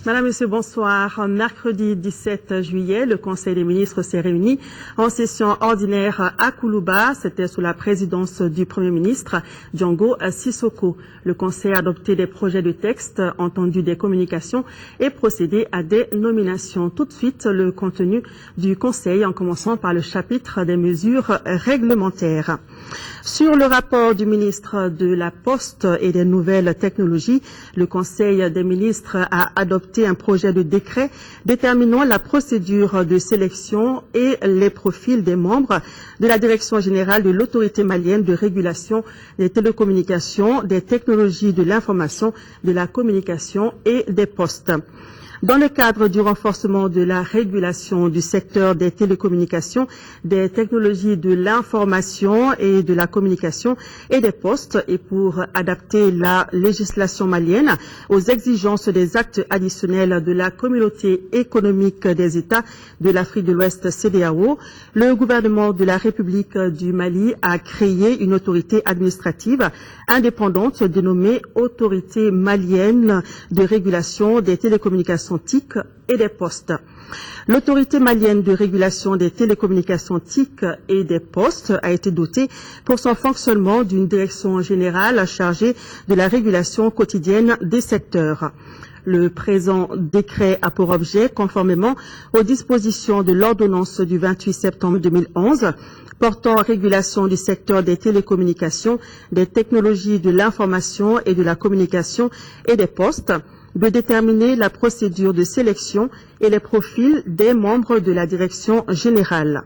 Madame, Monsieur, bonsoir. Mercredi 17 juillet, le Conseil des ministres s'est réuni en session ordinaire à Koulouba. C'était sous la présidence du Premier ministre, Django Sissoko. Le Conseil a adopté des projets de texte, entendu des communications et procédé à des nominations. Tout de suite, le contenu du Conseil, en commençant par le chapitre des mesures réglementaires. Sur le rapport du ministre de la Poste et des Nouvelles Technologies, le Conseil des ministres a adopté un projet de décret déterminant la procédure de sélection et les profils des membres de la Direction générale de l'Autorité malienne de régulation des télécommunications, des technologies de l'information, de la communication et des postes. Dans le cadre du renforcement de la régulation du secteur des télécommunications, des technologies de l'information et de la communication et des postes, et pour adapter la législation malienne aux exigences des actes additionnels de la Communauté économique des États de l'Afrique de l'Ouest CEDEAO, le gouvernement de la République du Mali a créé une autorité administrative indépendante dénommée Autorité malienne de régulation des télécommunications TIC et des postes. L'autorité malienne de régulation des télécommunications TIC et des postes a été dotée pour son fonctionnement d'une direction générale chargée de la régulation quotidienne des secteurs. Le présent décret a pour objet, conformément aux dispositions de l'ordonnance du 28 septembre 2011, portant régulation du secteur des télécommunications, des technologies de l'information et de la communication et des postes, de déterminer la procédure de sélection et les profils des membres de la direction générale.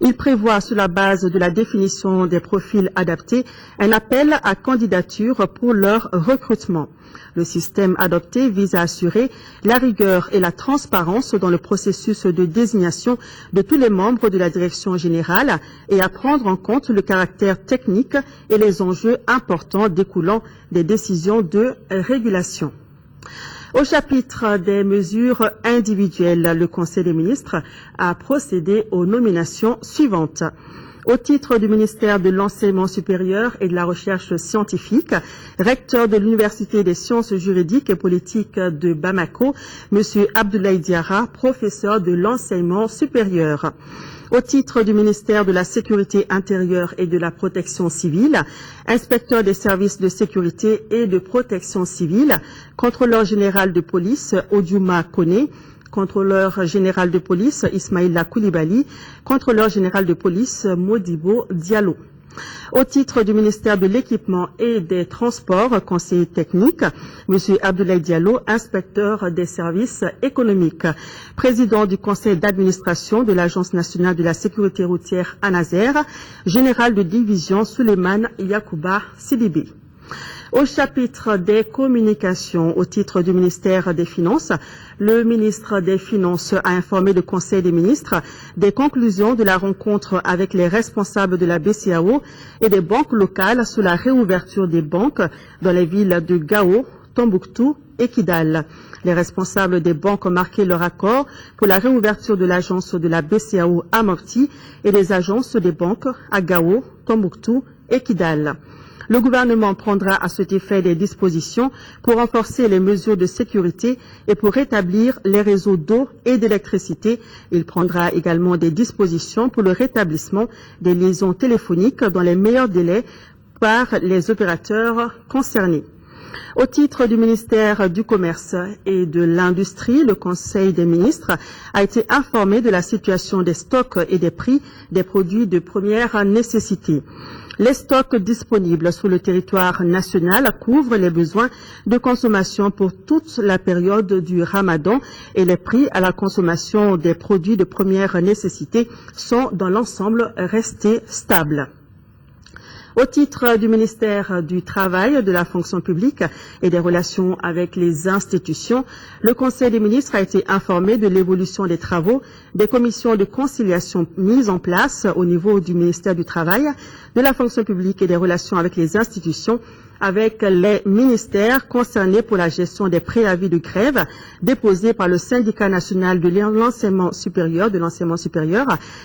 Il prévoit, sur la base de la définition des profils adaptés, un appel à candidature pour leur recrutement. Le système adopté vise à assurer la rigueur et la transparence dans le processus de désignation de tous les membres de la direction générale et à prendre en compte le caractère technique et les enjeux importants découlant des décisions de régulation. Au chapitre des mesures individuelles, le Conseil des ministres a procédé aux nominations suivantes. Au titre du ministère de l'Enseignement supérieur et de la Recherche scientifique, recteur de l'Université des sciences juridiques et politiques de Bamako, M. Abdoulaye Diarra, professeur de l'enseignement supérieur. Au titre du ministère de la Sécurité intérieure et de la Protection civile, inspecteur des services de sécurité et de protection civile, contrôleur général de police Odiouma Kone, contrôleur général de police Ismaïla Koulibaly, contrôleur général de police Modibo Diallo. Au titre du ministère de l'Équipement et des Transports, conseiller technique, M. Abdoulaye Diallo, inspecteur des services économiques, président du conseil d'administration de l'Agence nationale de la sécurité routière ANASER, général de division Souleymane Yakouba Sidibé. Au chapitre des communications, au titre du ministère des Finances, le ministre des Finances a informé le Conseil des ministres des conclusions de la rencontre avec les responsables de la BCEAO et des banques locales sur la réouverture des banques dans les villes de Gao, Tombouctou et Kidal. Les responsables des banques ont marqué leur accord pour la réouverture de l'agence de la BCEAO à Mopti et des agences des banques à Gao, Tombouctou et Kidal. Le gouvernement prendra à cet effet des dispositions pour renforcer les mesures de sécurité et pour rétablir les réseaux d'eau et d'électricité. Il prendra également des dispositions pour le rétablissement des liaisons téléphoniques dans les meilleurs délais par les opérateurs concernés. Au titre du ministère du Commerce et de l'Industrie, le Conseil des ministres a été informé de la situation des stocks et des prix des produits de première nécessité. Les stocks disponibles sur le territoire national couvrent les besoins de consommation pour toute la période du Ramadan et les prix à la consommation des produits de première nécessité sont dans l'ensemble restés stables. Au titre du ministère du Travail, de la fonction publique et des relations avec les institutions, le Conseil des ministres a été informé de l'évolution des travaux des commissions de conciliation mises en place au niveau du ministère du Travail, de la fonction publique et des relations avec les institutions, avec les ministères concernés pour la gestion des préavis de grève déposés par le syndicat national de l'enseignement supérieur,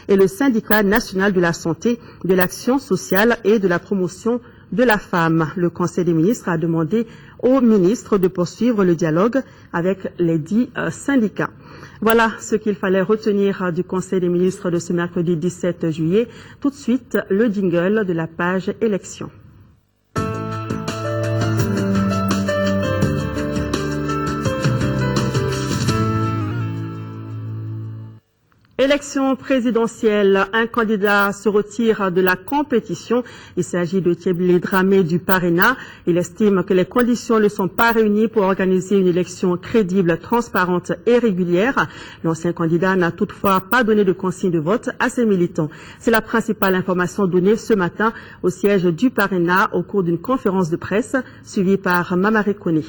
et le syndicat national de la santé, de l'action sociale et de la promotion de la femme. Le Conseil des ministres a demandé au ministre de poursuivre le dialogue avec les 10 syndicats. Voilà ce qu'il fallait retenir du Conseil des ministres de ce mercredi 17 juillet. Tout de suite, le jingle de la page élection. Élection présidentielle, un candidat se retire de la compétition. Il s'agit de Thieblé Dramé du Parena. Il estime que les conditions ne sont pas réunies pour organiser une élection crédible, transparente et régulière. L'ancien candidat n'a toutefois pas donné de consigne de vote à ses militants. C'est la principale information donnée ce matin au siège du Parena au cours d'une conférence de presse suivie par Mamare Kone.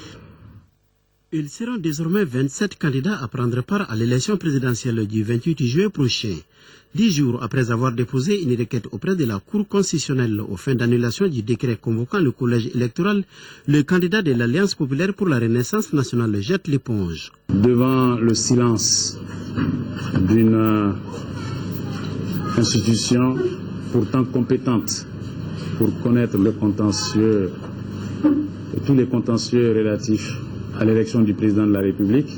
Ils seront désormais 27 candidats à prendre part à l'élection présidentielle du 28 juillet prochain. 10 jours après avoir déposé une requête auprès de la Cour constitutionnelle aux fins d'annulation du décret convoquant le collège électoral, le candidat de l'Alliance populaire pour la Renaissance nationale jette l'éponge. Devant le silence d'une institution pourtant compétente pour connaître le contentieux, tous les contentieux relatifs à l'élection du président de la République,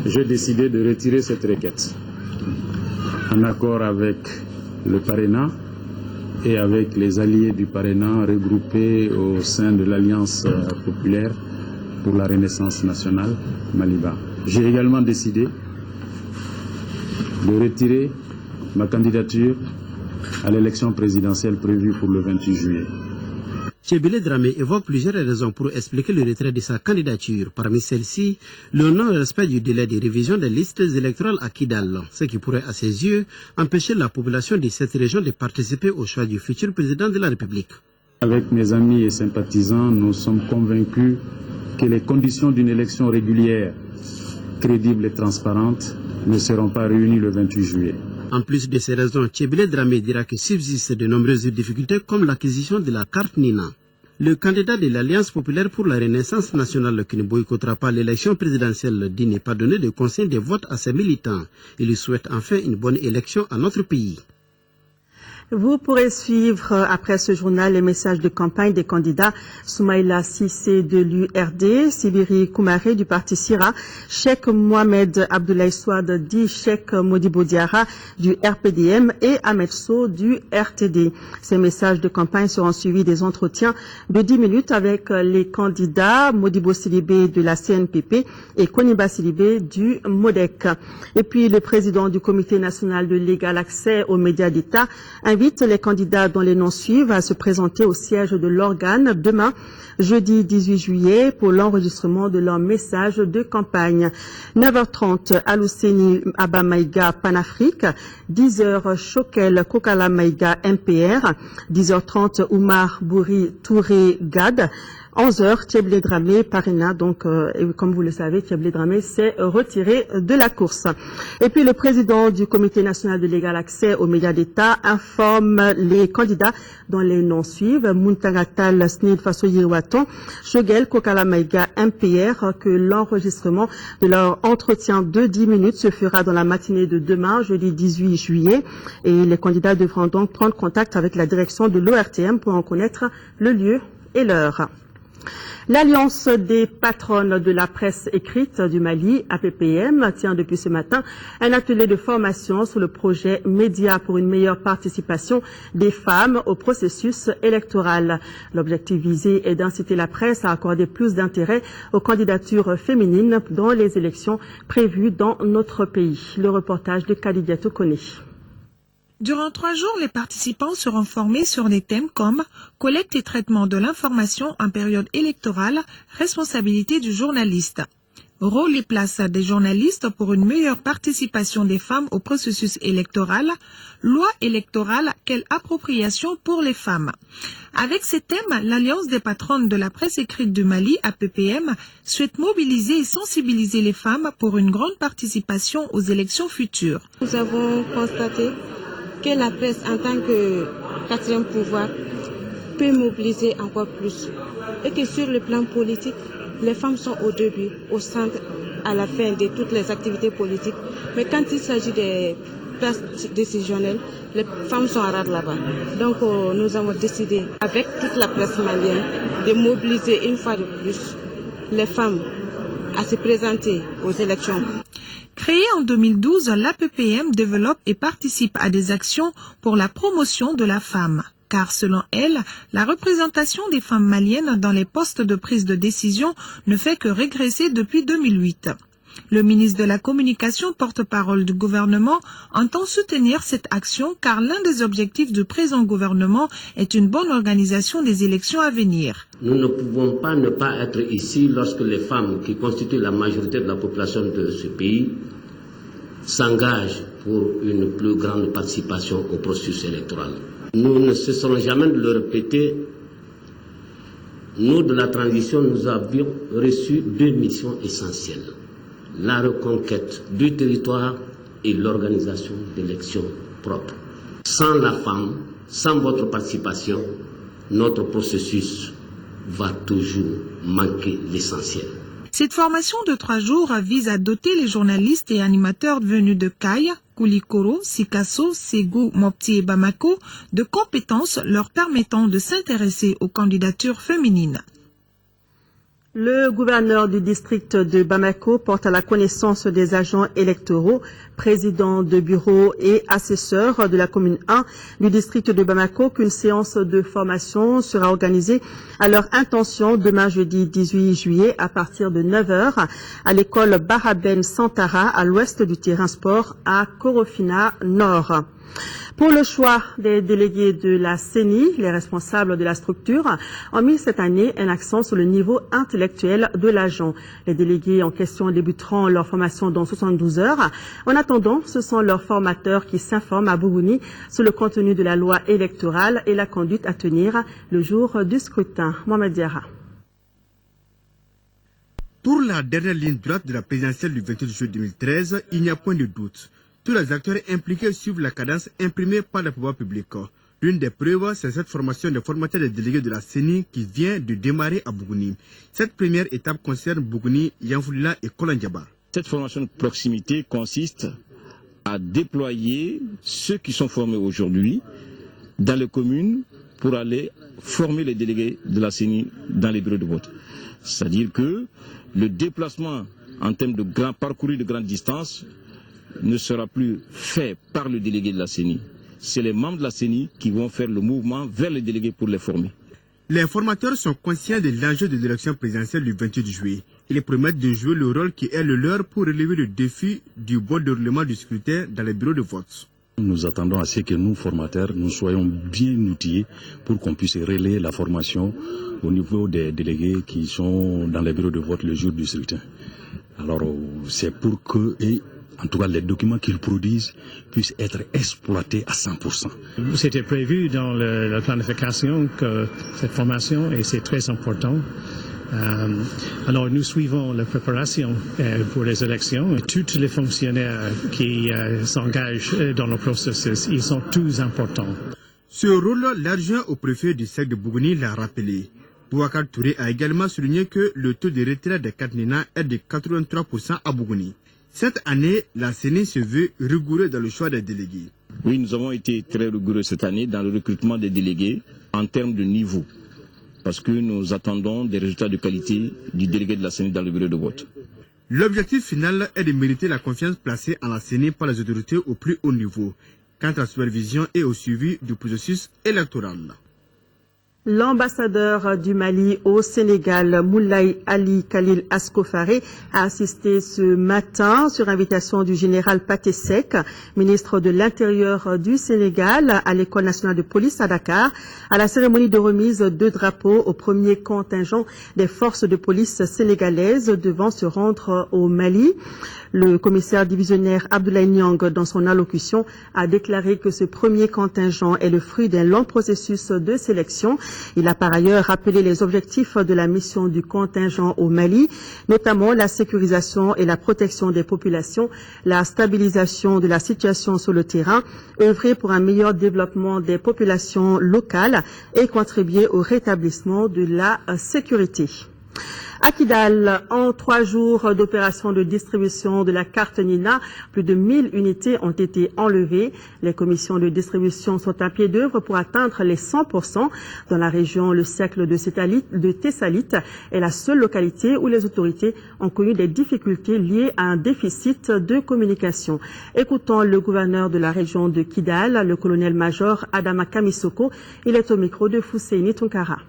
j'ai décidé de retirer cette requête en accord avec le Parena et avec les alliés du Parena regroupés au sein de l'Alliance populaire pour la Renaissance nationale, Maliba. J'ai également décidé de retirer ma candidature à l'élection présidentielle prévue pour le 28 juillet. Thieblé Dramé évoque plusieurs raisons pour expliquer le retrait de sa candidature. Parmi celles-ci, le non-respect du délai de révision des listes électorales à Kidal, ce qui pourrait, à ses yeux, empêcher la population de cette région de participer au choix du futur président de la République. Avec mes amis et sympathisants, nous sommes convaincus que les conditions d'une élection régulière, crédible et transparente ne seront pas réunies le 28 juillet. En plus de ces raisons, Thieblé Dramé dira que subsistent de nombreuses difficultés comme l'acquisition de la carte Nina. Le candidat de l'Alliance populaire pour la Renaissance nationale qui ne boycottera pas l'élection présidentielle dit ne pas donner de consigne de vote à ses militants. Il souhaite enfin une bonne élection à notre pays. Vous pourrez suivre après ce journal les messages de campagne des candidats Soumaïla Sissé de l'URD, Sibiri Koumaré du parti Sira, Cheikh Mohamed Abdoulaye Souad dit Cheikh Modibo Diarra du RPDM et Ahmed Sow du RTD. Ces messages de campagne seront suivis des entretiens de 10 minutes avec les candidats Modibo Sidibé de la CNPP et Koniba Sidibé du MODEC. Et puis le président du Comité national de l'égal accès aux médias d'État invite les candidats dont les noms suivent à se présenter au siège de l'organe demain, jeudi 18 juillet, pour l'enregistrement de leur message de campagne. 9h30, Alouseni Abamaïga Panafrique, 10h, Chokel Kokala Maïga MPR, 10h30, Oumar Bouri Touré Gad, 11h, Thieblé Dramé, Parena, donc, comme vous le savez, Thieblé Dramé s'est retiré de la course. Et puis, le président du Comité national de l'égal accès aux médias d'État informe les candidats dont les noms suivent, Muntagatal Snid Fasoyewaton, Shogel Kokala Maïga MPR, que l'enregistrement de leur entretien de 10 minutes se fera dans la matinée de demain, jeudi 18 juillet, et les candidats devront donc prendre contact avec la direction de l'ORTM pour en connaître le lieu et l'heure. L'Alliance des patronnes de la presse écrite du Mali, APPM, tient depuis ce matin un atelier de formation sur le projet Médias pour une meilleure participation des femmes au processus électoral. L'objectif visé est d'inciter la presse à accorder plus d'intérêt aux candidatures féminines dans les élections prévues dans notre pays. Le reportage de Khadija Tokone. Durant 3 jours, les participants seront formés sur des thèmes comme collecte et traitement de l'information en période électorale, responsabilité du journaliste, rôle et place des journalistes pour une meilleure participation des femmes au processus électoral, loi électorale, quelle appropriation pour les femmes. Avec ces thèmes, l'Alliance des patronnes de la presse écrite du Mali, APPM, souhaite mobiliser et sensibiliser les femmes pour une grande participation aux élections futures. Nous avons constaté que la presse en tant que quatrième pouvoir peut mobiliser encore plus et que sur le plan politique, les femmes sont au début, au centre, à la fin de toutes les activités politiques. Mais quand il s'agit des place décisionnelle, les femmes sont rares là-bas. Donc nous avons décidé, avec toute la presse malienne, de mobiliser une fois de plus les femmes à se présenter aux élections. Créée en 2012, l'APPM développe et participe à des actions pour la promotion de la femme. Car selon elle, la représentation des femmes maliennes dans les postes de prise de décision ne fait que régresser depuis 2008. Le ministre de la Communication, porte-parole du gouvernement, entend soutenir cette action car l'un des objectifs du présent gouvernement est une bonne organisation des élections à venir. Nous ne pouvons pas ne pas être ici lorsque les femmes qui constituent la majorité de la population de ce pays s'engagent pour une plus grande participation au processus électoral. Nous ne cesserons jamais de le répéter. Nous, de la transition, nous avions reçu 2 missions essentielles. La reconquête du territoire et l'organisation d'élections propres. Sans la femme, sans votre participation, notre processus va toujours manquer l'essentiel. Cette formation de 3 jours vise à doter les journalistes et animateurs venus de Kaya, Koulikoro, Sikasso, Ségou, Mopti et Bamako de compétences leur permettant de s'intéresser aux candidatures féminines. Le gouverneur du district de Bamako porte à la connaissance des agents électoraux, présidents de bureau et assesseurs de la commune 1 du district de Bamako qu'une séance de formation sera organisée à leur intention demain jeudi 18 juillet à partir de 9h à l'école Baraben Santara à l'ouest du terrain sport à Korofina Nord. Pour le choix des délégués de la CENI, les responsables de la structure ont mis cette année un accent sur le niveau intellectuel de l'agent. Les délégués en question débuteront leur formation dans 72 heures. En attendant, ce sont leurs formateurs qui s'informent à Bougouni sur le contenu de la loi électorale et la conduite à tenir le jour du scrutin. Mohamed Diarra. Pour la dernière ligne droite de la présidentielle du 28 juillet 2013, il n'y a point de doute. Tous les acteurs impliqués suivent la cadence imprimée par le pouvoir public. L'une des preuves, c'est cette formation des formateurs des délégués de la CENI qui vient de démarrer à Bougouni. Cette première étape concerne Bougouni, Yanfoulila et Kolandjaba. Cette formation de proximité consiste à déployer ceux qui sont formés aujourd'hui dans les communes pour aller former les délégués de la CENI dans les bureaux de vote. C'est-à-dire que le déplacement en termes de parcours de grande distance ne sera plus fait par le délégué de la CENI. C'est les membres de la CENI qui vont faire le mouvement vers les délégués pour les former. Les formateurs sont conscients de l'enjeu de l'élection présidentielle du 28 juillet. Ils promettent de jouer le rôle qui est le leur pour relever le défi du bon déroulement du scrutin dans les bureaux de vote. Nous attendons à ce que nous, formateurs, nous soyons bien outillés pour qu'on puisse relayer la formation au niveau des délégués qui sont dans les bureaux de vote le jour du scrutin. Alors, c'est pour que... En tout cas, les documents qu'ils produisent puissent être exploités à 100%. C'était prévu dans la planification que cette formation, et c'est très important. Alors, nous suivons la préparation pour les élections. Tous les fonctionnaires qui s'engagent dans le processus, ils sont tous importants. Ce rôle, l'adjoint au préfet du secteur de Bougouni l'a rappelé. Boubacar Touré a également souligné que le taux de retraite des Katnina est de 83% à Bougouni. Cette année, la CENI se veut rigoureuse dans le choix des délégués. Oui, nous avons été très rigoureux cette année dans le recrutement des délégués en termes de niveau. Parce que nous attendons des résultats de qualité du délégué de la CENI dans le bureau de vote. L'objectif final est de mériter la confiance placée en la CENI par les autorités au plus haut niveau, quant à la supervision et au suivi du processus électoral. L'ambassadeur du Mali au Sénégal, Moulay Ali Khalil Askofare, a assisté ce matin sur invitation du général Pathé Seck, ministre de l'Intérieur du Sénégal, à l'École nationale de police à Dakar, à la cérémonie de remise de drapeaux au premier contingent des forces de police sénégalaises devant se rendre au Mali. Le commissaire divisionnaire Abdoulaye Niang, dans son allocution, a déclaré que ce premier contingent est le fruit d'un long processus de sélection. Il a par ailleurs rappelé les objectifs de la mission du contingent au Mali, notamment la sécurisation et la protection des populations, la stabilisation de la situation sur le terrain, œuvrer pour un meilleur développement des populations locales et contribuer au rétablissement de la sécurité. À Kidal, en 3 jours d'opération de distribution de la carte Nina, plus de 1000 unités ont été enlevées. Les commissions de distribution sont à pied d'œuvre pour atteindre les 100%. Dans la région, le cercle de Tessalit est la seule localité où les autorités ont connu des difficultés liées à un déficit de communication. Écoutons le gouverneur de la région de Kidal, le colonel-major Adama Kamisoko. Il est au micro de Fousseini Tunkara.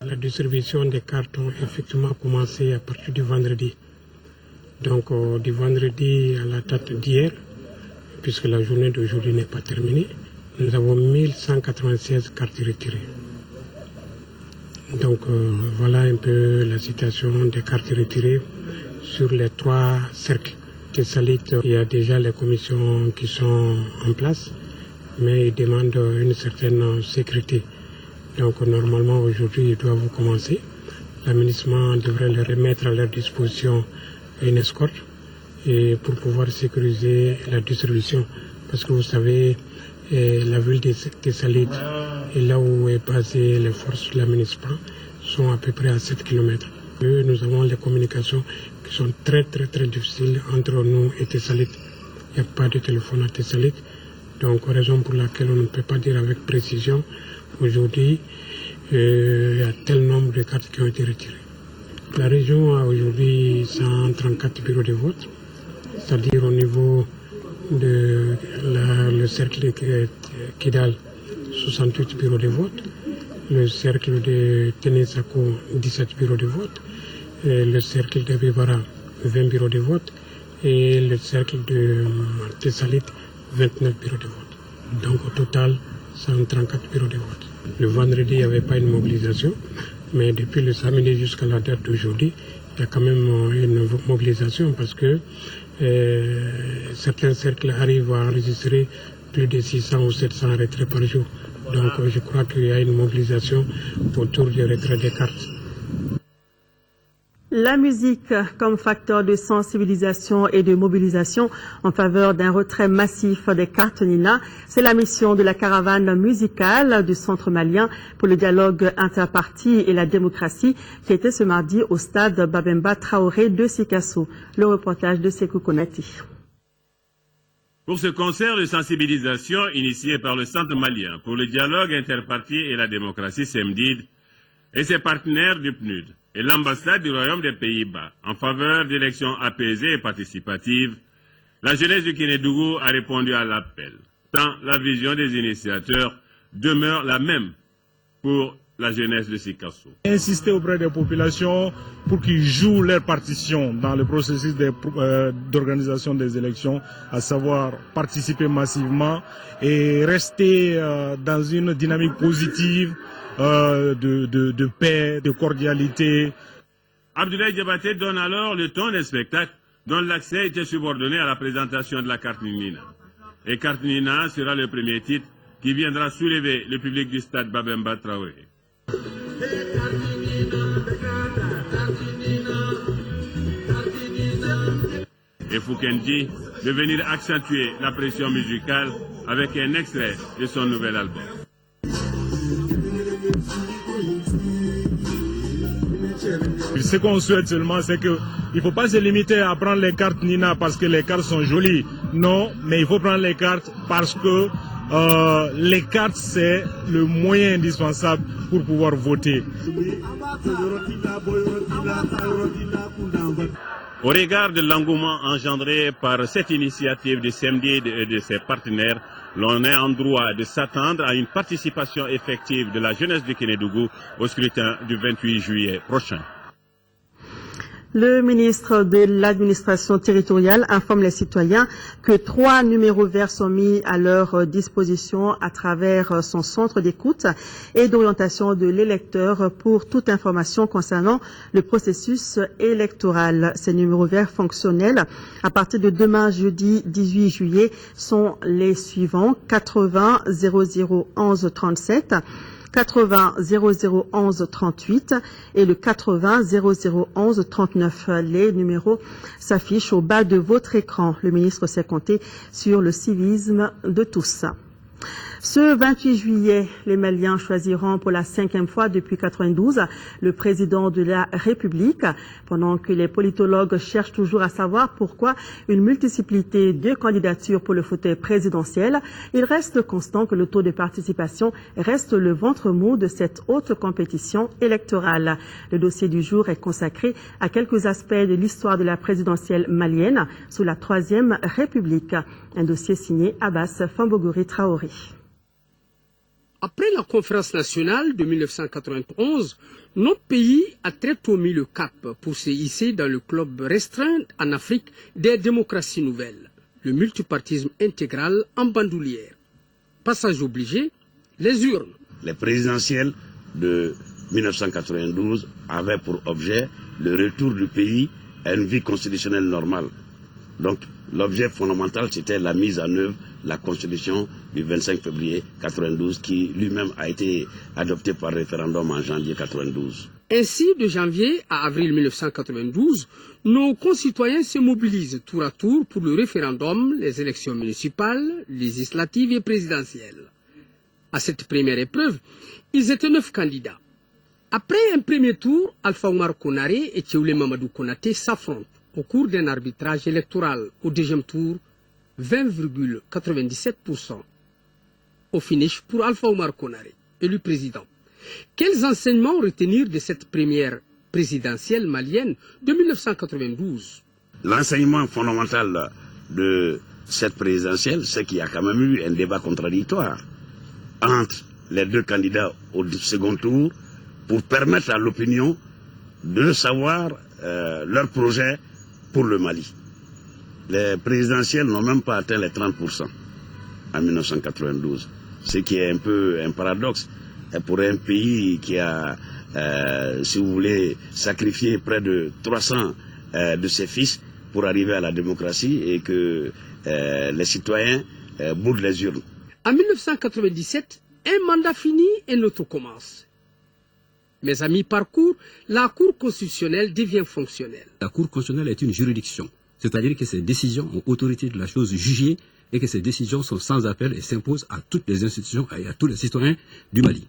La distribution des cartes ont effectivement commencé à partir du vendredi. Donc du vendredi à la date d'hier, puisque la journée d'aujourd'hui n'est pas terminée, nous avons 1196 cartes retirées. Donc voilà un peu la situation des cartes retirées sur les 3 cercles. Tessalit, il y a déjà les commissions qui sont en place, mais ils demandent une certaine sécurité. Donc normalement aujourd'hui ils doivent commencer. L'aménagement devrait leur remettre à leur disposition une escorte et pour pouvoir sécuriser la distribution. Parce que vous savez, la ville de Tessalit et là où est basée les forces de l'aménagement sont à peu près à 7 km. Nous avons les communications qui sont très difficiles entre nous et Tessalit. Il n'y a pas de téléphone à Tessalit. Donc raison pour laquelle on ne peut pas dire avec précision aujourd'hui, il y a tel nombre de cartes qui ont été retirées. La région a aujourd'hui 134 bureaux de vote, c'est-à-dire au niveau de le cercle de Kidal, 68 bureaux de vote, le cercle de Tenesako, 17 bureaux de vote, et le cercle de Bibara, 20 bureaux de vote, et le cercle de Tessalit, 29 bureaux de vote. Donc au total, 134 bureaux de vote. Le vendredi, il n'y avait pas une mobilisation, mais depuis le samedi jusqu'à la date d'aujourd'hui, il y a quand même une mobilisation parce que certains cercles arrivent à enregistrer plus de 600 ou 700 retraits par jour. Donc je crois qu'il y a une mobilisation autour du retrait des cartes. La musique comme facteur de sensibilisation et de mobilisation en faveur d'un retrait massif des cartes Nina, c'est la mission de la caravane musicale du Centre malien pour le dialogue interparti et la démocratie qui était ce mardi au stade Babemba Traoré de Sikasso. Le reportage de Sekou Konati. Pour ce concert de sensibilisation initié par le Centre malien pour le dialogue interparti et la démocratie CEMDID et ses partenaires du PNUD, et l'ambassade du Royaume des Pays-Bas en faveur d'élections apaisées et participatives, la jeunesse du Kénédougou a répondu à l'appel. Tant la vision des initiateurs demeure la même pour la jeunesse de Sikasso. Insister auprès des populations pour qu'ils jouent leur partition dans le processus d'organisation des élections, à savoir participer massivement et rester dans une dynamique positive de paix, de cordialité. Abdoulaye Diabaté donne alors le ton des spectacles dont l'accès était subordonné à la présentation de la carte Nina. Et carte Nina sera le premier titre qui viendra soulever le public du stade Babemba Traoré. Et Foukendi de venir accentuer la pression musicale avec un extrait de son nouvel album. Ce qu'on souhaite seulement, c'est qu'il ne faut pas se limiter à prendre les cartes Nina parce que les cartes sont jolies. Non, mais il faut prendre les cartes parce que les cartes, c'est le moyen indispensable pour pouvoir voter. Au regard de l'engouement engendré par cette initiative du CEMDID et de ses partenaires, l'on est en droit de s'attendre à une participation effective de la jeunesse du Kénédougou au scrutin du 28 juillet prochain. Le ministre de l'administration territoriale informe les citoyens que 3 numéros verts sont mis à leur disposition à travers son centre d'écoute et d'orientation de l'électeur pour toute information concernant le processus électoral. Ces numéros verts fonctionnels à partir de demain jeudi 18 juillet sont les suivants: 80 00 11 37, 80 00 11 38 et le 80 00 11 39. Les numéros s'affichent au bas de votre écran. Le ministre s'est compté sur le civisme de tous. Ce 28 juillet, les Maliens choisiront pour la 5e fois depuis 1992 le président de la République. Pendant que les politologues cherchent toujours à savoir pourquoi une multiplicité de candidatures pour le fauteuil présidentiel, il reste constant que le taux de participation reste le ventre mou de cette haute compétition électorale. Le dossier du jour est consacré à quelques aspects de l'histoire de la présidentielle malienne sous la 3e République. Un dossier signé Abbas Fambogori Traoré. Après la conférence nationale de 1991, notre pays a très tôt mis le cap pour se hisser dans le club restreint en Afrique des démocraties nouvelles, le multipartisme intégral en bandoulière. Passage obligé, les urnes. Les présidentielles de 1992 avaient pour objet le retour du pays à une vie constitutionnelle normale. Donc, l'objet fondamental, c'était la mise en œuvre de la Constitution du 25 février 1992, qui lui-même a été adopté par référendum en janvier 1992. Ainsi, de janvier à avril 1992, nos concitoyens se mobilisent tour à tour pour le référendum, les élections municipales, législatives et présidentielles. À cette première épreuve, ils étaient 9 candidats. Après un premier tour, Alpha Oumar Konaré et Théoulé Mamadou Konaté s'affrontent au cours d'un arbitrage électoral. Au deuxième tour, 20,97%. Au finish pour Alpha Oumar Konaré, élu président. Quels enseignements retenir de cette première présidentielle malienne de 1992? L'enseignement fondamental de cette présidentielle, c'est qu'il y a quand même eu un débat contradictoire entre les deux candidats au second tour pour permettre à l'opinion de savoir leur projet pour le Mali. Les présidentielles n'ont même pas atteint les 30% en 1992, ce qui est un peu un paradoxe pour un pays qui a, si vous voulez, sacrifié près de 300 de ses fils pour arriver à la démocratie et que les citoyens boudent les urnes. En 1997, un mandat fini et notre commence. Mais à mi-parcours, la Cour constitutionnelle devient fonctionnelle. La Cour constitutionnelle est une juridiction, c'est-à-dire que ses décisions ont autorité de la chose jugée et que ces décisions sont sans appel et s'imposent à toutes les institutions et à tous les citoyens du Mali.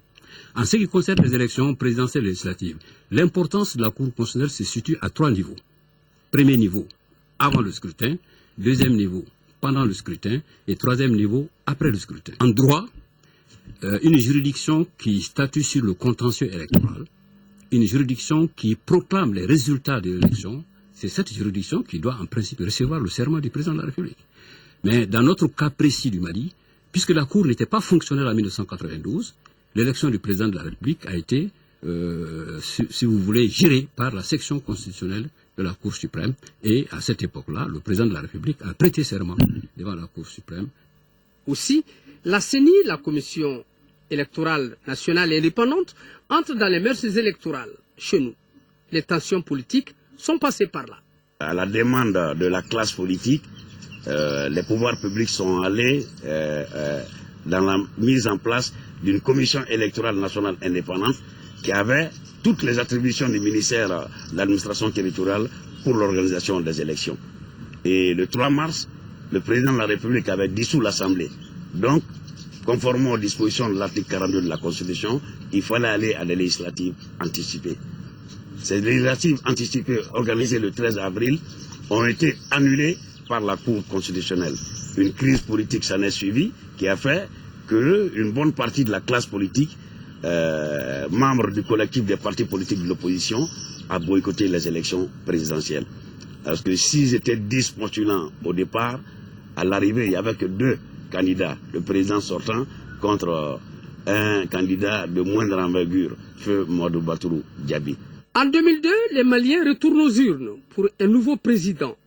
En ce qui concerne les élections présidentielles et législatives, l'importance de la Cour constitutionnelle se situe à 3 niveaux. Premier niveau, avant le scrutin. Deuxième niveau, pendant le scrutin. Et troisième niveau, après le scrutin. En droit, une juridiction qui statue sur le contentieux électoral, une juridiction qui proclame les résultats de l'élection, c'est cette juridiction qui doit en principe recevoir le serment du président de la République. Mais dans notre cas précis du Mali, puisque la Cour n'était pas fonctionnelle en 1992, l'élection du président de la République a été, si vous voulez, gérée par la section constitutionnelle de la Cour suprême. Et à cette époque-là, le président de la République a prêté serment devant la Cour suprême. Aussi, la CENI, la Commission électorale nationale et indépendante, entre dans les mœurs électorales chez nous. Les tensions politiques sont passées par là. À la demande de la classe politique, les pouvoirs publics sont allés dans la mise en place d'une commission électorale nationale indépendante qui avait toutes les attributions du ministère de l'administration territoriale pour l'organisation des élections. Et le 3 mars, le président de la République avait dissous l'Assemblée. Donc, conformément aux dispositions de l'article 42 de la Constitution, il fallait aller à des législatives anticipées. Ces législatives anticipées organisées le 13 avril ont été annulées par la Cour constitutionnelle. Une crise politique s'en est suivie qui a fait qu'une bonne partie de la classe politique, membre du collectif des partis politiques de l'opposition, a boycotté les élections présidentielles. Parce que s'ils étaient 10 postulants au départ, à l'arrivée, il n'y avait que 2 candidats, le président sortant contre un candidat de moindre envergure, Feu Modou Baturou Diaby. En 2002, les Maliens retournent aux urnes pour un nouveau président.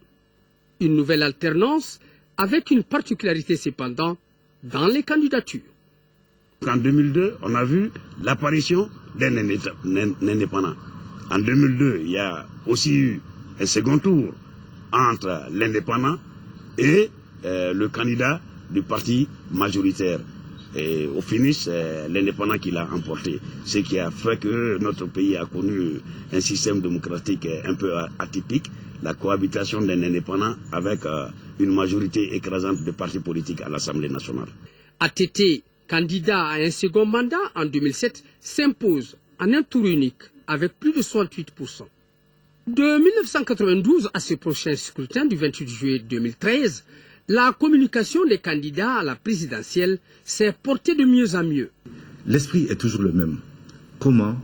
Une nouvelle alternance avec une particularité cependant dans les candidatures. En 2002, on a vu l'apparition d'un indépendant. En 2002, il y a aussi eu un second tour entre l'indépendant et le candidat du parti majoritaire. Et au finish, c'est l'indépendant qui l'a emporté. Ce qui a fait que notre pays a connu un système démocratique un peu atypique, la cohabitation d'un indépendant avec une majorité écrasante de partis politiques à l'Assemblée nationale. ATT candidat à un second mandat en 2007, s'impose en un tour unique avec plus de 68%. De 1992 à ce prochain scrutin du 28 juillet 2013, la communication des candidats à la présidentielle s'est portée de mieux en mieux. L'esprit est toujours le même. Comment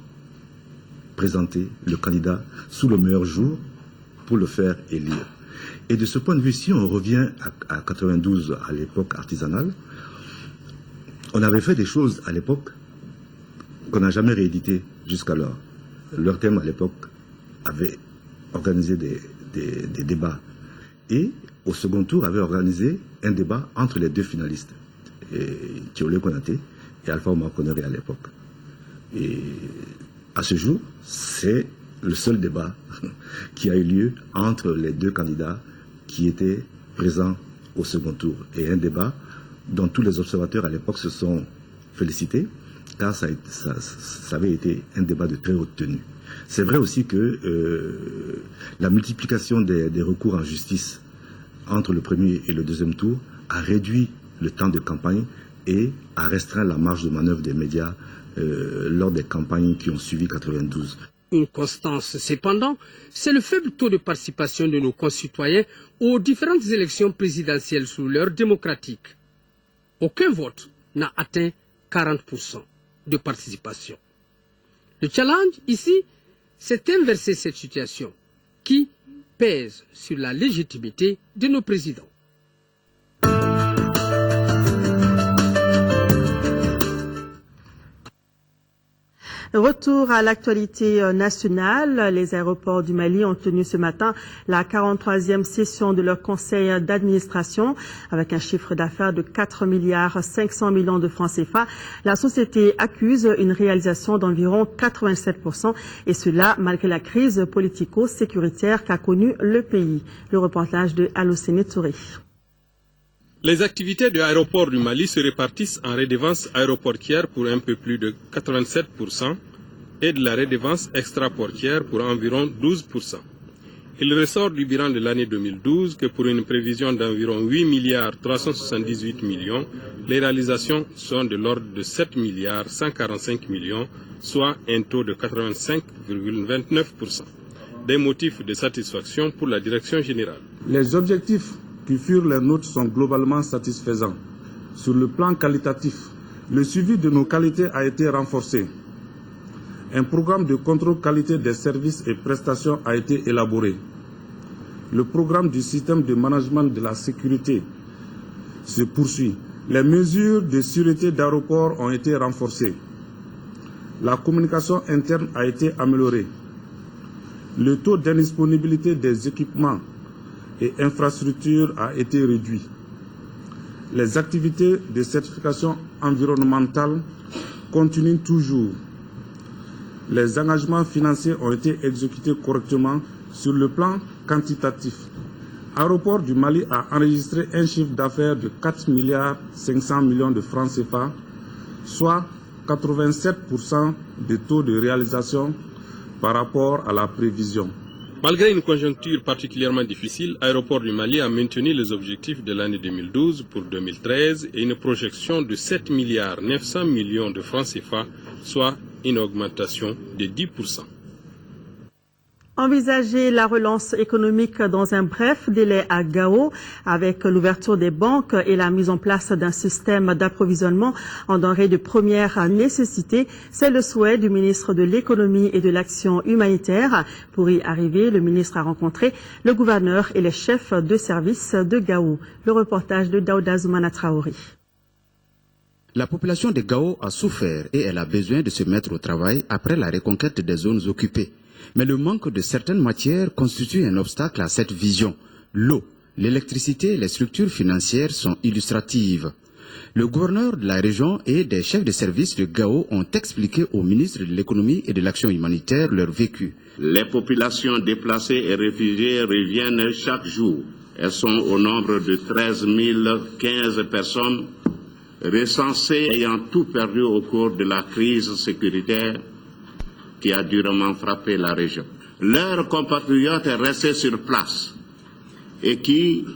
présenter le candidat sous le meilleur jour pour le faire élire? Et de ce point de vue, si on revient à 92, à l'époque artisanale, on avait fait des choses à l'époque qu'on n'a jamais rééditées jusqu'alors. Leur thème à l'époque avait organisé des débats. Et au second tour, avait organisé un débat entre les deux finalistes, Thiolé Konaté et Alpha Oumar Konaré à l'époque. Et à ce jour, c'est le seul débat qui a eu lieu entre les deux candidats qui étaient présents au second tour. Et un débat dont tous les observateurs à l'époque se sont félicités, car ça avait été un débat de très haute tenue. C'est vrai aussi que la multiplication des recours en justice entre le premier et le deuxième tour a réduit le temps de campagne et a restreint la marge de manœuvre des médias lors des campagnes qui ont suivi 92. Une constance, cependant, c'est le faible taux de participation de nos concitoyens aux différentes élections présidentielles sous l'heure démocratique. Aucun vote n'a atteint 40% de participation. Le challenge ici, c'est inverser cette situation qui pèse sur la légitimité de nos présidents. Retour à l'actualité nationale. Les aéroports du Mali ont tenu ce matin la 43e session de leur conseil d'administration avec un chiffre d'affaires de 4 milliards 500 millions de francs CFA. La société accuse une réalisation d'environ 87% et cela malgré la crise politico-sécuritaire qu'a connue le pays. Le reportage de Alocéné Touré. Les activités de l'aéroport du Mali se répartissent en redevance aéroportière pour un peu plus de 87% et de la redevance extraportière pour environ 12%. Il ressort du bilan de l'année 2012 que pour une prévision d'environ 8 milliards 378 millions, les réalisations sont de l'ordre de 7 milliards 145 millions, soit un taux de 85,29%. Des motifs de satisfaction pour la direction générale. Les objectifs qui furent les nôtres sont globalement satisfaisants. Sur le plan qualitatif, le suivi de nos qualités a été renforcé. Un programme de contrôle qualité des services et prestations a été élaboré. Le programme du système de management de la sécurité se poursuit. Les mesures de sûreté d'aéroport ont été renforcées. La communication interne a été améliorée. Le taux d'indisponibilité des équipements et infrastructures a été réduit. Les activités de certification environnementale continuent toujours. Les engagements financiers ont été exécutés correctement sur le plan quantitatif. Aéroport du Mali a enregistré un chiffre d'affaires de 4 milliards 500 millions de francs CFA, soit 87% de taux de réalisation par rapport à la prévision. Malgré une conjoncture particulièrement difficile, Aéroport du Mali a maintenu les objectifs de l'année 2012 pour 2013 et une projection de 7 milliards 900 millions de francs CFA, soit une augmentation de 10%. Envisager la relance économique dans un bref délai à Gao avec l'ouverture des banques et la mise en place d'un système d'approvisionnement en denrées de première nécessité, c'est le souhait du ministre de l'économie et de l'action humanitaire. Pour y arriver, le ministre a rencontré le gouverneur et les chefs de service de Gao. Le reportage de Daouda Zoumana Traoré. La population de Gao a souffert et elle a besoin de se mettre au travail après la reconquête des zones occupées. Mais le manque de certaines matières constitue un obstacle à cette vision. L'eau, l'électricité et les structures financières sont illustratives. Le gouverneur de la région et des chefs de service de Gao ont expliqué au ministre de l'économie et de l'action humanitaire leur vécu. Les populations déplacées et réfugiées reviennent chaque jour. Elles sont au nombre de 13 015 personnes recensées ayant tout perdu au cours de la crise sécuritaire qui a durement frappé la région. Leurs compatriotes restés sur place et qui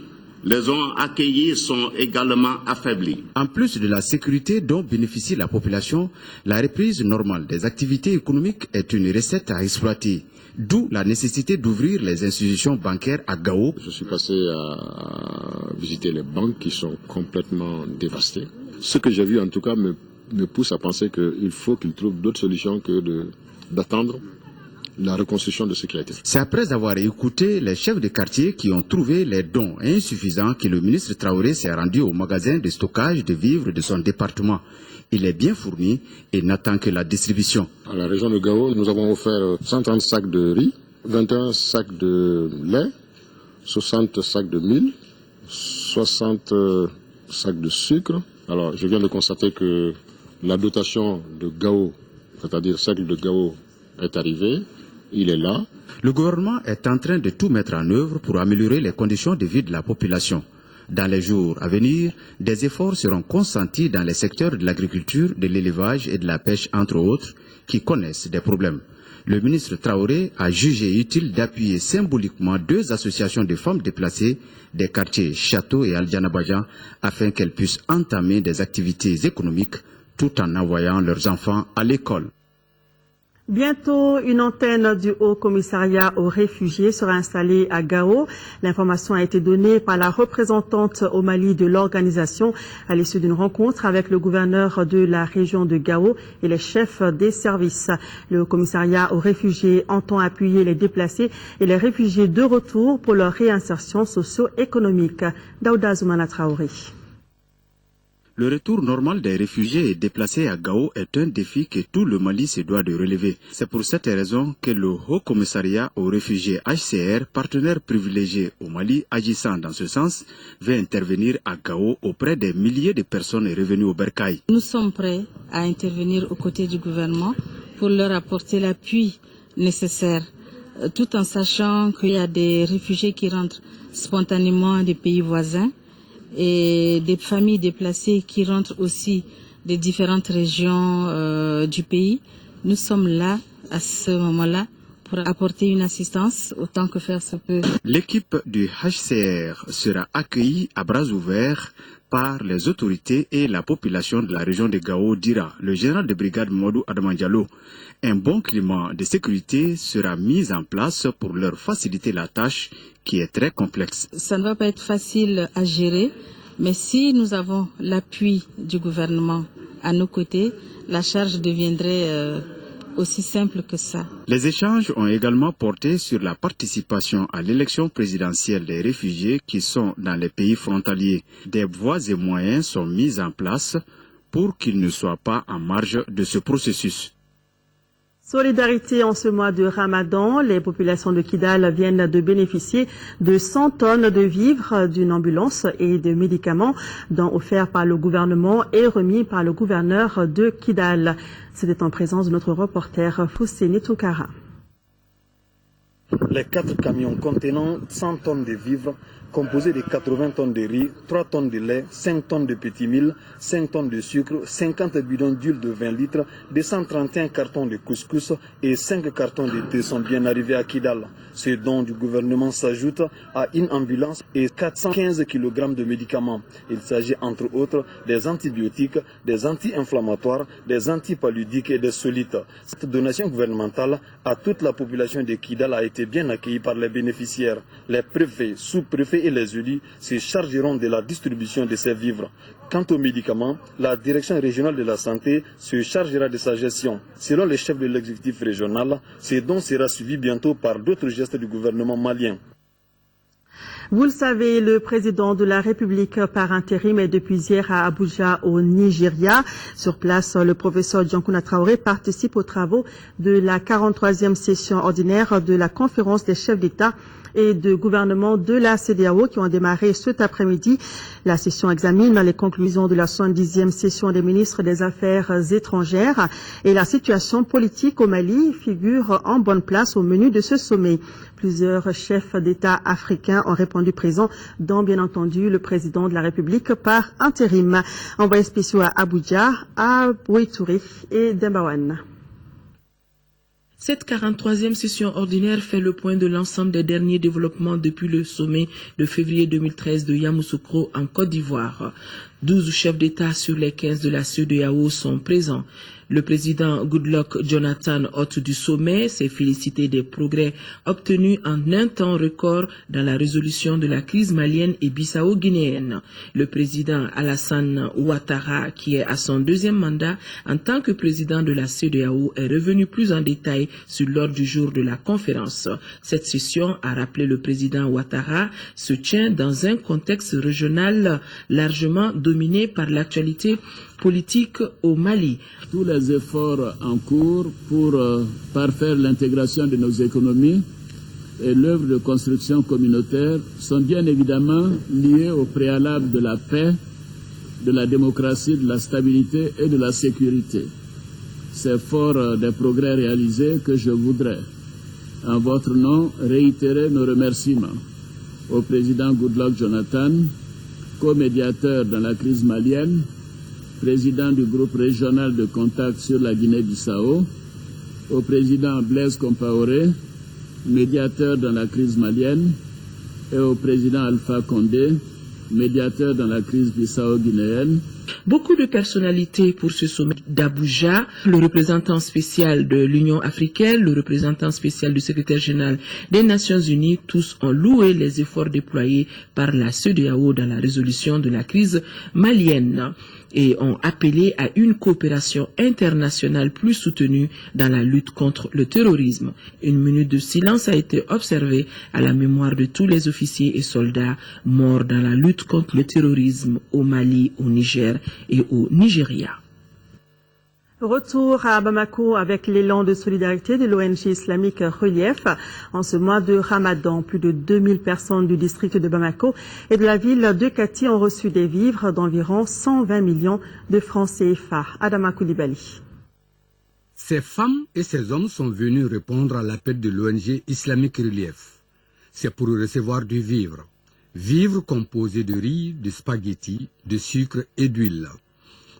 les zones accueillies sont également affaiblies. En plus de la sécurité dont bénéficie la population, la reprise normale des activités économiques est une recette à exploiter. D'où la nécessité d'ouvrir les institutions bancaires à Gao. Je suis passé à visiter les banques qui sont complètement dévastées. Ce que j'ai vu en tout cas me pousse à penser qu'il faut qu'ils trouvent d'autres solutions que d'attendre la reconstruction de ce qui a été fait. C'est après avoir écouté les chefs de quartier qui ont trouvé les dons insuffisants que le ministre Traoré s'est rendu au magasin de stockage de vivres de son département. Il est bien fourni et n'attend que la distribution. À la région de Gao, nous avons offert 130 sacs de riz, 21 sacs de lait, 60 sacs de mil, 60 sacs de sucre. Alors, je viens de constater que la dotation de Gao, c'est-à-dire celle de Gao, est arrivée. Il est là. Le gouvernement est en train de tout mettre en œuvre pour améliorer les conditions de vie de la population. Dans les jours à venir, des efforts seront consentis dans les secteurs de l'agriculture, de l'élevage et de la pêche, entre autres, qui connaissent des problèmes. Le ministre Traoré a jugé utile d'appuyer symboliquement 2 associations de femmes déplacées des quartiers Château et Aldjana-Bajan afin qu'elles puissent entamer des activités économiques tout en envoyant leurs enfants à l'école. Bientôt, une antenne du Haut Commissariat aux réfugiés sera installée à Gao. L'information a été donnée par la représentante au Mali de l'organisation à l'issue d'une rencontre avec le gouverneur de la région de Gao et les chefs des services. Le Haut Commissariat aux réfugiés entend appuyer les déplacés et les réfugiés de retour pour leur réinsertion socio-économique. Daouda Zoumana Traoré. Le retour normal des réfugiés et déplacés à Gao est un défi que tout le Mali se doit de relever. C'est pour cette raison que le Haut Commissariat aux réfugiés HCR, partenaire privilégié au Mali agissant dans ce sens, veut intervenir à Gao auprès des milliers de personnes revenues au Bercail. Nous sommes prêts à intervenir aux côtés du gouvernement pour leur apporter l'appui nécessaire, tout en sachant qu'il y a des réfugiés qui rentrent spontanément des pays voisins et des familles déplacées qui rentrent aussi des différentes régions du pays. Nous sommes là, à ce moment-là, pour apporter une assistance autant que faire se peut. L'équipe du HCR sera accueillie à bras ouverts par les autorités et la population de la région de Gao, dira le général de brigade Modou Adamandialo. Un bon climat de sécurité sera mis en place pour leur faciliter la tâche qui est très complexe. Ça ne va pas être facile à gérer, mais si nous avons l'appui du gouvernement à nos côtés, la charge deviendrait aussi simple que ça. Les échanges ont également porté sur la participation à l'élection présidentielle des réfugiés qui sont dans les pays frontaliers. Des voies et moyens sont mis en place pour qu'ils ne soient pas en marge de ce processus. Solidarité en ce mois de Ramadan, les populations de Kidal viennent de bénéficier de 100 tonnes de vivres, d'une ambulance et de médicaments dont offerts par le gouvernement et remis par le gouverneur de Kidal. C'était en présence de notre reporter Fousseni Toukara. Les 4 camions contenant 100 tonnes de vivres composés de 80 tonnes de riz, 3 tonnes de lait, 5 tonnes de petits mil, 5 tonnes de sucre, 50 bidons d'huile de 20 litres, 231 cartons de couscous et 5 cartons de thé sont bien arrivés à Kidal. Ce don du gouvernement s'ajoute à une ambulance et 415 kg de médicaments. Il s'agit entre autres des antibiotiques, des anti-inflammatoires, des antipaludiques et des solites. Cette donation gouvernementale à toute la population de Kidal a été bien accueillie par les bénéficiaires. Les préfets, sous-préfets et les élus se chargeront de la distribution de ces vivres. Quant aux médicaments, la direction régionale de la santé se chargera de sa gestion. Selon les chefs de l'exécutif régional, ce don sera suivi bientôt par d'autres gestes du gouvernement malien. Vous le savez, le président de la République par intérim est depuis hier à Abuja au Nigeria. Sur place, le professeur Djankouna Traoré participe aux travaux de la 43e session ordinaire de la conférence des chefs d'État et de gouvernement de la CEDEAO qui ont démarré cet après-midi. La session examine les conclusions de la 70e session des ministres des Affaires étrangères et la situation politique au Mali figure en bonne place au menu de ce sommet. Plusieurs chefs d'État africains ont répondu présents, dont bien entendu le président de la République par intérim. Envoyés spéciaux à Abuja, à Bouitouri et Dembawan. Cette 43e session ordinaire fait le point de l'ensemble des derniers développements depuis le sommet de février 2013 de Yamoussoukro en Côte d'Ivoire. 12 chefs d'État sur les 15 de la CEDEAO sont présents. Le président Goodluck Jonathan, hôte du sommet, s'est félicité des progrès obtenus en un temps record dans la résolution de la crise malienne et bissau-guinéenne. Le président Alassane Ouattara, qui est à son deuxième mandat en tant que président de la CEDEAO, est revenu plus en détail sur l'ordre du jour de la conférence. Cette session, a rappelé le président Ouattara, se tient dans un contexte régional largement dominé par l'actualité politique au Mali. Tous les efforts en cours pour parfaire l'intégration de nos économies et l'œuvre de construction communautaire sont bien évidemment liés au préalable de la paix, de la démocratie, de la stabilité et de la sécurité. C'est fort des progrès réalisés que je voudrais, en votre nom, réitérer nos remerciements au président Goodluck Jonathan, co-médiateur dans la crise malienne, président du groupe régional de contact sur la Guinée-Bissau, au président Blaise Compaoré, médiateur dans la crise malienne, et au président Alpha Condé, médiateur dans la crise bissau-guinéenne. Beaucoup de personnalités pour ce sommet d'Abuja, le représentant spécial de l'Union africaine, le représentant spécial du secrétaire général des Nations Unies, tous ont loué les efforts déployés par la CEDEAO dans la résolution de la crise malienne et ont appelé à une coopération internationale plus soutenue dans la lutte contre le terrorisme. Une minute de silence a été observée à la mémoire de tous les officiers et soldats morts dans la lutte contre le terrorisme au Mali, au Niger et au Nigeria. Retour à Bamako avec l'élan de solidarité de l'ONG islamique Relief. En ce mois de Ramadan, plus de 2000 personnes du district de Bamako et de la ville de Kati ont reçu des vivres d'environ 120 millions de francs CFA. Adama Koulibaly. Ces femmes et ces hommes sont venus répondre à l'appel de l'ONG islamique Relief. C'est pour recevoir du vivre. Vivre composé de riz, de spaghettis, de sucre et d'huile.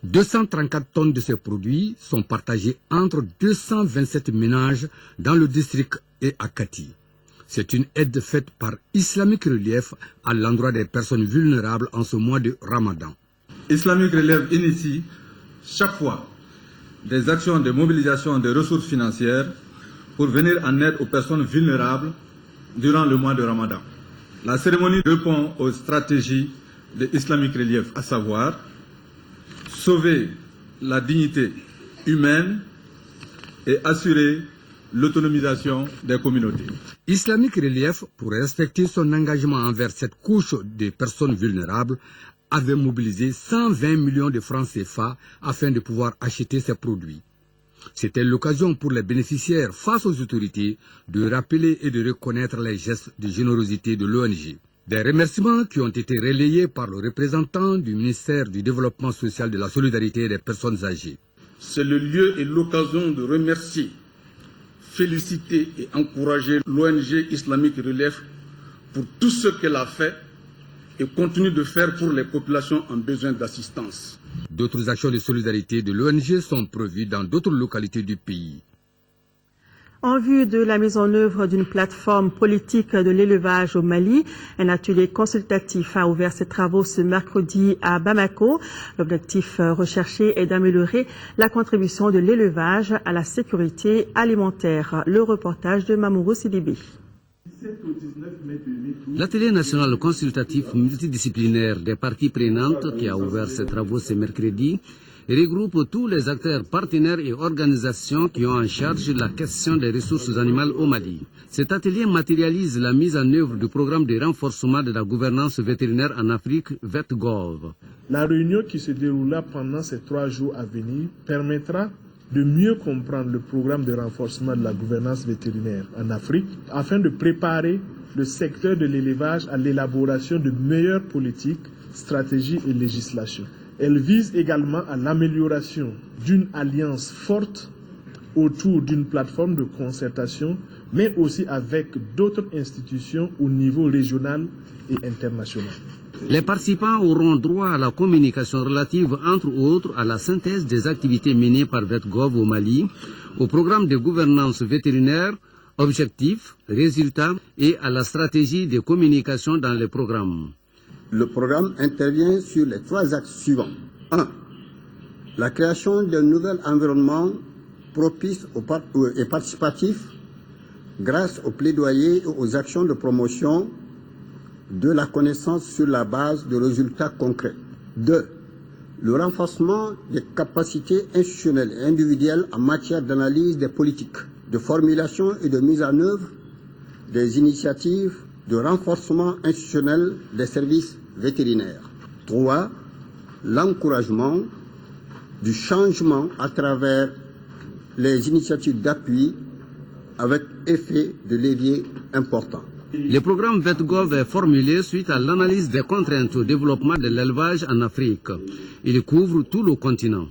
234 tonnes de ces produits sont partagés entre 227 ménages dans le district et à Kati. C'est une aide faite par Islamic Relief à l'endroit des personnes vulnérables en ce mois de Ramadan. Islamic Relief initie chaque fois des actions de mobilisation des ressources financières pour venir en aide aux personnes vulnérables durant le mois de Ramadan. La cérémonie répond aux stratégies de Islamic Relief, à savoir sauver la dignité humaine et assurer l'autonomisation des communautés. Islamic Relief, pour respecter son engagement envers cette couche de personnes vulnérables, avait mobilisé 120 millions de francs CFA afin de pouvoir acheter ces produits. C'était l'occasion pour les bénéficiaires face aux autorités de rappeler et de reconnaître les gestes de générosité de l'ONG. Des remerciements qui ont été relayés par le représentant du ministère du Développement social, de la solidarité et des personnes âgées. C'est le lieu et l'occasion de remercier, féliciter et encourager l'ONG Islamic Relief pour tout ce qu'elle a fait et continue de faire pour les populations en besoin d'assistance. D'autres actions de solidarité de l'ONG sont prévues dans d'autres localités du pays. En vue de la mise en œuvre d'une plateforme politique de l'élevage au Mali, un atelier consultatif a ouvert ses travaux ce mercredi à Bamako. L'objectif recherché est d'améliorer la contribution de l'élevage à la sécurité alimentaire. Le reportage de Mamourou Sidibé. L'atelier national consultatif multidisciplinaire des parties prenantes qui a ouvert ses travaux ce mercredi regroupe tous les acteurs partenaires et organisations qui ont en charge la question des ressources animales au Mali. Cet atelier matérialise la mise en œuvre du programme de renforcement de la gouvernance vétérinaire en Afrique, VETGOV. La réunion qui se déroula pendant ces 3 jours à venir permettra de mieux comprendre le programme de renforcement de la gouvernance vétérinaire en Afrique afin de préparer le secteur de l'élevage à l'élaboration de meilleures politiques, stratégies et législations. Elle vise également à l'amélioration d'une alliance forte autour d'une plateforme de concertation, mais aussi avec d'autres institutions au niveau régional et international. Les participants auront droit à la communication relative, entre autres, à la synthèse des activités menées par VetGov au Mali, au programme de gouvernance vétérinaire, objectifs, résultats et à la stratégie de communication dans les programmes. Le programme intervient sur les 3 axes suivants. 1. La création d'un nouvel environnement propice et participatif grâce au plaidoyer et aux actions de promotion de la connaissance sur la base de résultats concrets. 2. Le renforcement des capacités institutionnelles et individuelles en matière d'analyse des politiques, de formulation et de mise en œuvre des initiatives de renforcement institutionnel des services vétérinaires. 3. L'encouragement du changement à travers les initiatives d'appui avec effet de levier important. Le programme VetGov est formulé suite à l'analyse des contraintes au développement de l'élevage en Afrique. Il couvre tout le continent.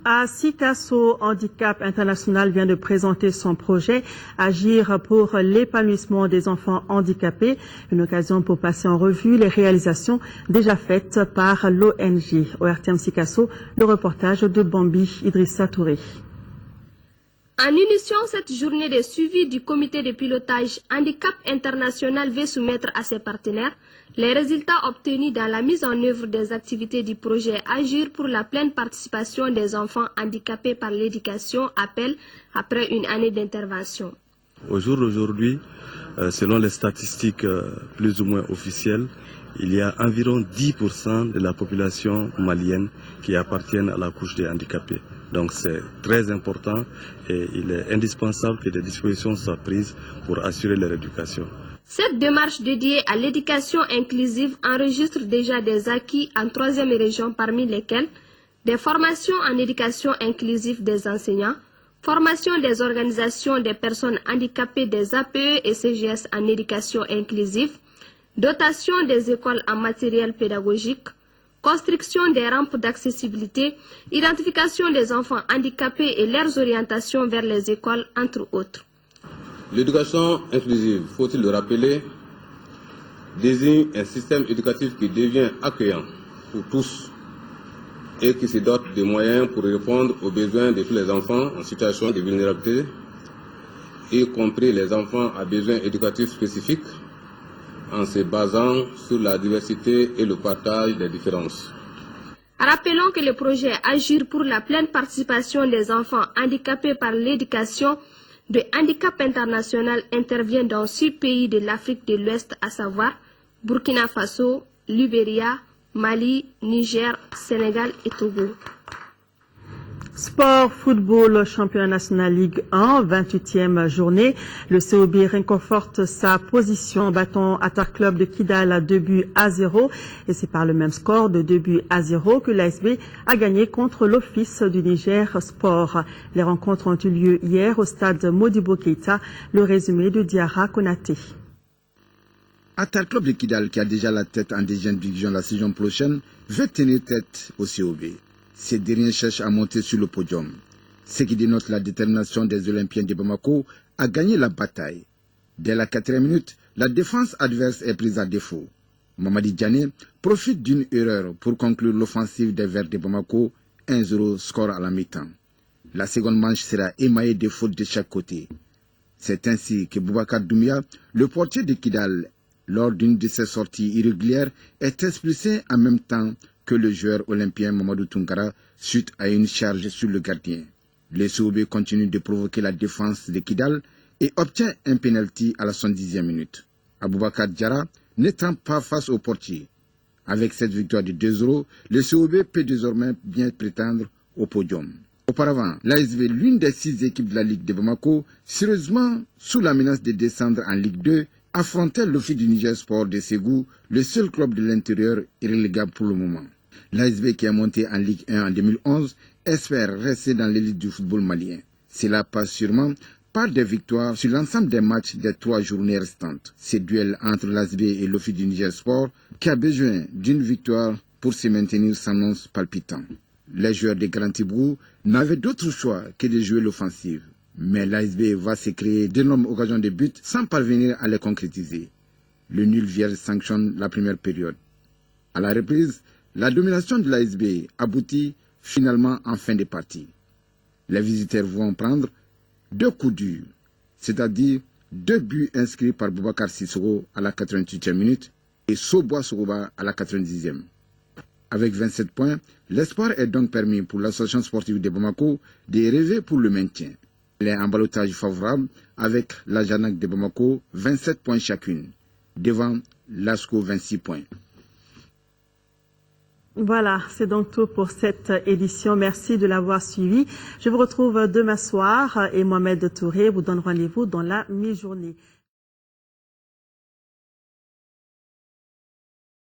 À Sikasso, Handicap International vient de présenter son projet Agir pour l'épanouissement des enfants handicapés, une occasion pour passer en revue les réalisations déjà faites par l'ONG. Au RTM Sikasso, le reportage de Bambi Idrissa Touré. En initiant cette journée de suivi du comité de pilotage Handicap International veut soumettre à ses partenaires les résultats obtenus dans la mise en œuvre des activités du projet Agir pour la pleine participation des enfants handicapés par l'éducation, appel après une année d'intervention. Au jour d'aujourd'hui, selon les statistiques plus ou moins officielles, il y a environ 10% de la population malienne qui appartiennent à la couche des handicapés. Donc c'est très important et il est indispensable que des dispositions soient prises pour assurer leur éducation. Cette démarche dédiée à l'éducation inclusive enregistre déjà des acquis en 3e région, parmi lesquels des formations en éducation inclusive des enseignants, formation des organisations des personnes handicapées des APE et CGS en éducation inclusive, dotation des écoles en matériel pédagogique, construction des rampes d'accessibilité, identification des enfants handicapés et leurs orientations vers les écoles, entre autres. L'éducation inclusive, faut-il le rappeler, désigne un système éducatif qui devient accueillant pour tous et qui se dote de moyens pour répondre aux besoins de tous les enfants en situation de vulnérabilité, y compris les enfants à besoins éducatifs spécifiques, en se basant sur la diversité et le partage des différences. Rappelons que le projet Agir pour la pleine participation des enfants handicapés par l'éducation de Handicap International intervient dans 6 pays de l'Afrique de l'Ouest, à savoir Burkina Faso, Libéria, Mali, Niger, Sénégal et Togo. Sport, football, championnat national Ligue 1, 28e journée. Le COB réconforte sa position en battant Attack Club de Kidal à 2-0. Et c'est par le même score de 2-0 que l'ASB a gagné contre l'Office du Niger Sport. Les rencontres ont eu lieu hier au stade Modibo Keita. Le résumé de Diarra Konaté. Attack Club de Kidal, qui a déjà la tête en deuxième division la saison prochaine, veut tenir tête au COB. Ces derniers cherchent à monter sur le podium. Ce qui dénote la détermination des Olympiens de Bamako à gagner la bataille. Dès la 4e minute, la défense adverse est prise à défaut. Mamadi Diané profite d'une erreur pour conclure l'offensive des Verts de Bamako, 1-0 score à la mi-temps. La seconde manche sera émaillée de fautes de chaque côté. C'est ainsi que Boubacar Doumbia, le portier de Kidal, lors d'une de ses sorties irrégulières, est expulsé en même temps que le joueur olympien Mamadou Tunkara suite à une charge sur le gardien. Le COB continue de provoquer la défense de Kidal et obtient un penalty à la 70e minute. Aboubakar Diarra n'étant pas face au portier. Avec cette victoire de 2-0, le COB peut désormais bien prétendre au podium. Auparavant, l'ASV, l'une des 6 équipes de la Ligue de Bamako, sérieusement sous la menace de descendre en Ligue 2, affrontait l'Office du Niger Sport de Ségou, le seul club de l'intérieur irrélégable pour le moment. L'ASV, qui est monté en Ligue 1 en 2011, espère rester dans l'élite du football malien. Cela passe sûrement par des victoires sur l'ensemble des matchs des 3 journées restantes. Ce duel entre l'ASV et l'Office du Niger Sport, qui a besoin d'une victoire pour se maintenir, s'annonce palpitant. Les joueurs de Grand Tibrou n'avaient d'autre choix que de jouer l'offensive. Mais l'ASV va se créer d'énormes occasions de but sans parvenir à les concrétiser. Le nul vierge sanctionne la première période. À la reprise, la domination de l'ASB aboutit finalement en fin de partie. Les visiteurs vont prendre 2 coups durs, c'est-à-dire 2 buts inscrits par Boubacar Sissoko à la 88e minute et Soboa Soroba à la 90e. Avec 27 points, l'espoir est donc permis pour l'association sportive de Bamako de rêver pour le maintien. Elle est en ballottage favorable avec la Janac de Bamako, 27 points chacune, devant l'ASCO 26 points. Voilà, c'est donc tout pour cette édition. Merci de l'avoir suivi. Je vous retrouve demain soir et Mohamed Touré vous donne rendez-vous dans la mi-journée.